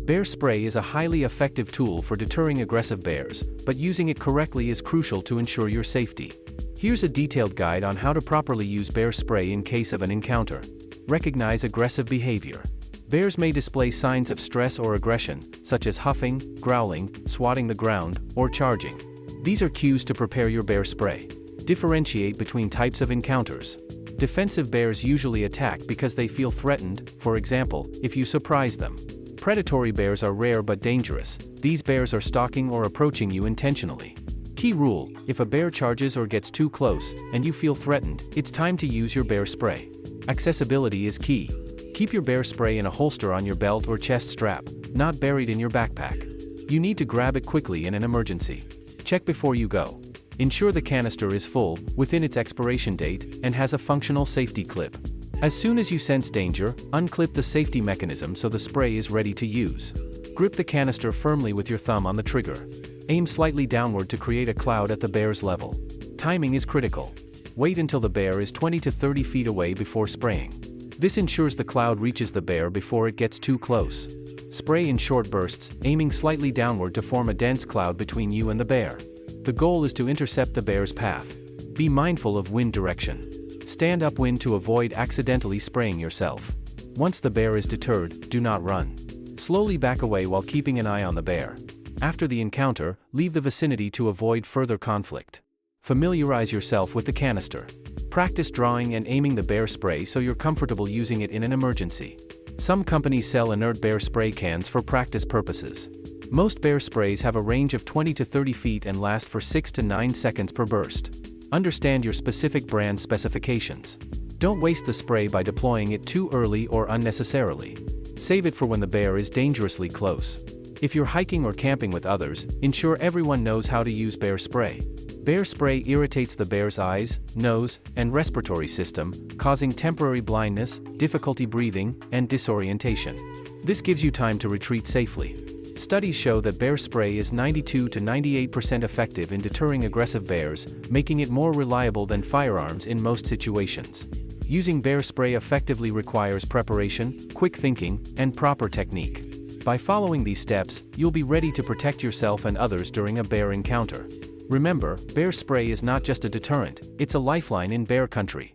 Bear spray is a highly effective tool for deterring aggressive bears, but using it correctly is crucial to ensure your safety. Here's a detailed guide on how to properly use bear spray in case of an encounter. Recognize aggressive behavior. Bears may display signs of stress or aggression, such as huffing, growling, swatting the ground, or charging. These are cues to prepare your bear spray. Differentiate between types of encounters. Defensive bears usually attack because they feel threatened, for example, if you surprise them. Predatory bears are rare but dangerous. These bears are stalking or approaching you intentionally. Key rule: if a bear charges or gets too close, and you feel threatened, it's time to use your bear spray. Accessibility is key. Keep your bear spray in a holster on your belt or chest strap, not buried in your backpack. You need to grab it quickly in an emergency. Check before you go. Ensure the canister is full, within its expiration date, and has a functional safety clip. As soon as you sense danger, unclip the safety mechanism so the spray is ready to use. Grip the canister firmly with your thumb on the trigger. Aim slightly downward to create a cloud at the bear's level. Timing is critical. Wait until the bear is 20 to 30 feet away before spraying. This ensures the cloud reaches the bear before it gets too close. Spray in short bursts, aiming slightly downward to form a dense cloud between you and the bear. The goal is to intercept the bear's path. Be mindful of wind direction. Stand upwind to avoid accidentally spraying yourself. Once the bear is deterred, do not run. Slowly back away while keeping an eye on the bear. After the encounter, leave the vicinity to avoid further conflict. Familiarize yourself with the canister. Practice drawing and aiming the bear spray so you're comfortable using it in an emergency. Some companies sell inert bear spray cans for practice purposes. Most bear sprays have a range of 20 to 30 feet and last for 6 to 9 seconds per burst. Understand your specific brand specifications. Don't waste the spray by deploying it too early or unnecessarily. Save it for when the bear is dangerously close. If you're hiking or camping with others, ensure everyone knows how to use bear spray. Bear spray irritates the bear's eyes, nose, and respiratory system, causing temporary blindness, difficulty breathing, and disorientation. This gives you time to retreat safely. Studies show that bear spray is 92 to 98% effective in deterring aggressive bears, making it more reliable than firearms in most situations. Using bear spray effectively requires preparation, quick thinking, and proper technique. By following these steps, you'll be ready to protect yourself and others during a bear encounter. Remember, bear spray is not just a deterrent, it's a lifeline in bear country.